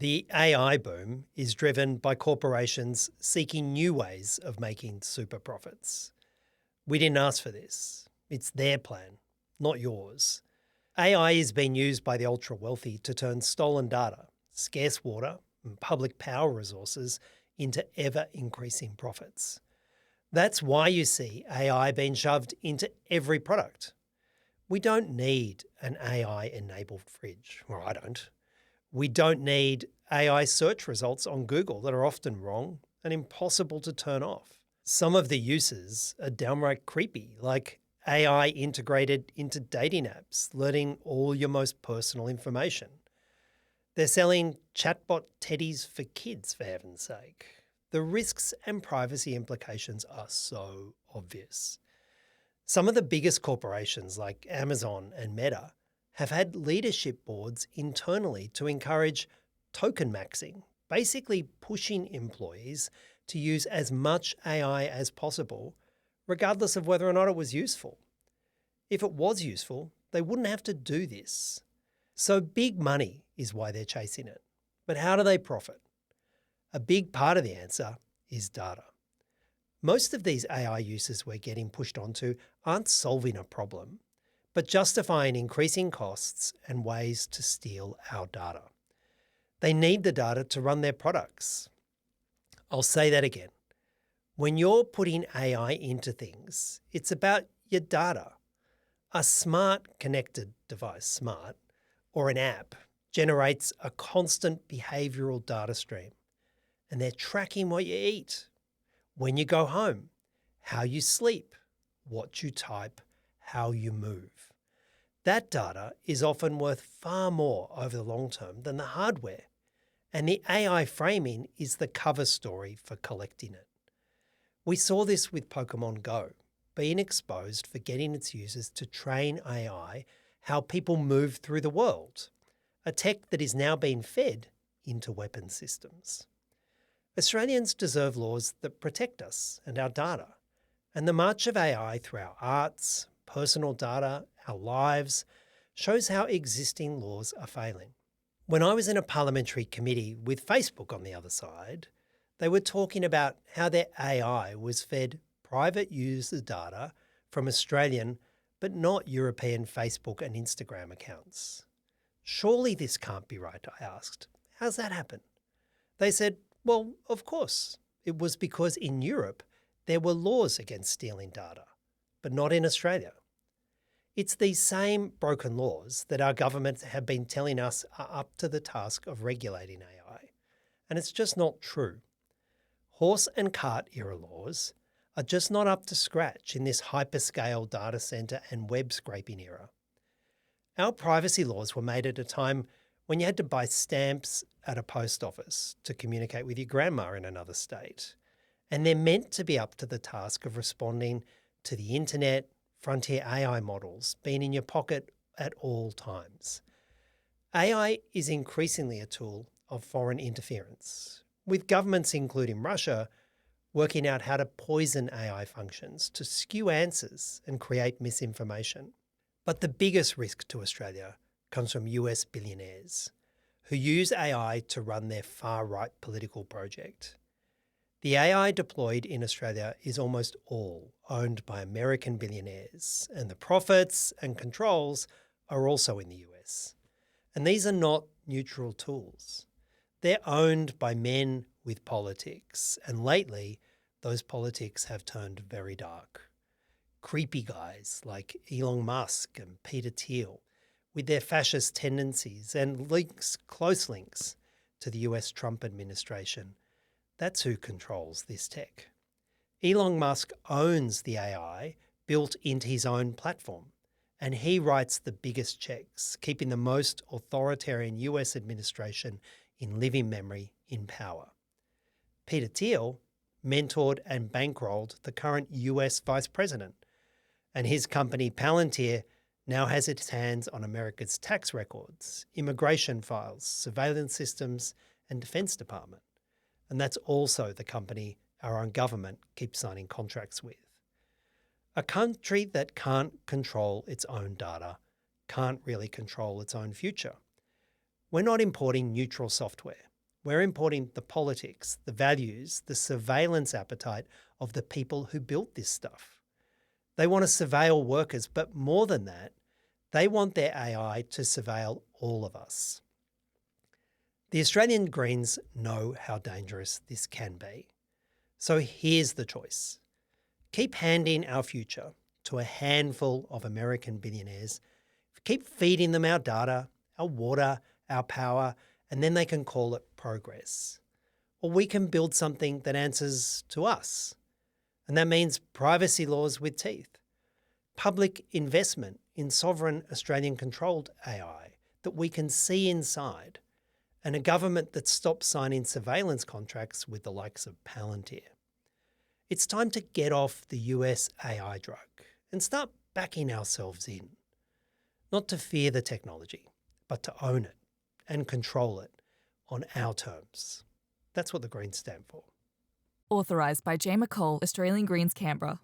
The AI boom is driven by corporations seeking new ways of making super profits. We didn't ask for this. It's their plan, not yours. AI is being used by the ultra-wealthy to turn stolen data, scarce water, and public power resources into ever-increasing profits. That's why you see AI being shoved into every product. We don't need an AI-enabled fridge, or I don't. We don't need AI search results on Google that are often wrong and impossible to turn off. Some of the uses are downright creepy, like AI integrated into dating apps, learning all your most personal information. They're selling chatbot teddies for kids, for heaven's sake. The risks and privacy implications are so obvious. Some of the biggest corporations like Amazon and Meta have had leadership boards internally to encourage token maxing, basically pushing employees to use as much AI as possible, regardless of whether or not it was useful. If it was useful, they wouldn't have to do this. So big money is why they're chasing it. But how do they profit? A big part of the answer is data. Most of these AI uses we're getting pushed onto aren't solving a problem, but justifying increasing costs and ways to steal our data. They need the data to run their products. I'll say that again. When you're putting AI into things, it's about your data. A smart connected device, or an app generates a constant behavioral data stream, and they're tracking what you eat, when you go home, how you sleep, what you type, how you move. That data is often worth far more over the long term than the hardware, and the AI framing is the cover story for collecting it. We saw this with Pokemon Go, being exposed for getting its users to train AI how people move through the world, a tech that is now being fed into weapon systems. Australians deserve laws that protect us and our data, and the march of AI through our arts, personal data, our lives, shows how existing laws are failing. When I was in a parliamentary committee with Facebook on the other side, they were talking about how their AI was fed private user data from Australian but not European Facebook and Instagram accounts. Surely this can't be right, I asked. How's that happen? They said, well, of course. It was because in Europe there were laws against stealing data, but not in Australia. It's these same broken laws that our governments have been telling us are up to the task of regulating AI, and it's just not true. Horse and cart era laws are just not up to scratch in this hyperscale data center and web scraping era. Our privacy laws were made at a time when you had to buy stamps at a post office to communicate with your grandma in another state, and they're meant to be up to the task of responding to the internet, frontier AI models being in your pocket at all times. AI is increasingly a tool of foreign interference, with governments, including Russia, working out how to poison AI functions to skew answers and create misinformation. But the biggest risk to Australia comes from US billionaires who use AI to run their far-right political project. The AI deployed in Australia is almost all owned by American billionaires, and the profits and controls are also in the US. And these are not neutral tools. They're owned by men with politics, and lately those politics have turned very dark. Creepy guys like Elon Musk and Peter Thiel, with their fascist tendencies and close links to the US Trump administration. That's who controls this tech. Elon Musk owns the AI built into his own platform, and he writes the biggest checks, keeping the most authoritarian US administration in living memory in power. Peter Thiel mentored and bankrolled the current US vice president, and his company Palantir now has its hands on America's tax records, immigration files, surveillance systems, and Defense Department. And that's also the company our own government keeps signing contracts with. A country that can't control its own data can't really control its own future. We're not importing neutral software. We're importing the politics, the values, the surveillance appetite of the people who built this stuff. They want to surveil workers, but more than that, they want their AI to surveil all of us. The Australian Greens know how dangerous this can be. So here's the choice. Keep handing our future to a handful of American billionaires. Keep feeding them our data, our water, our power, and then they can call it progress. Or we can build something that answers to us. And that means privacy laws with teeth, public investment in sovereign Australian-controlled AI that we can see inside, and a government that stops signing surveillance contracts with the likes of Palantir. It's time to get off the US AI drug and start backing ourselves in. Not to fear the technology, but to own it and control it on our terms. That's what the Greens stand for. Authorised by J. McCall, Australian Greens, Canberra.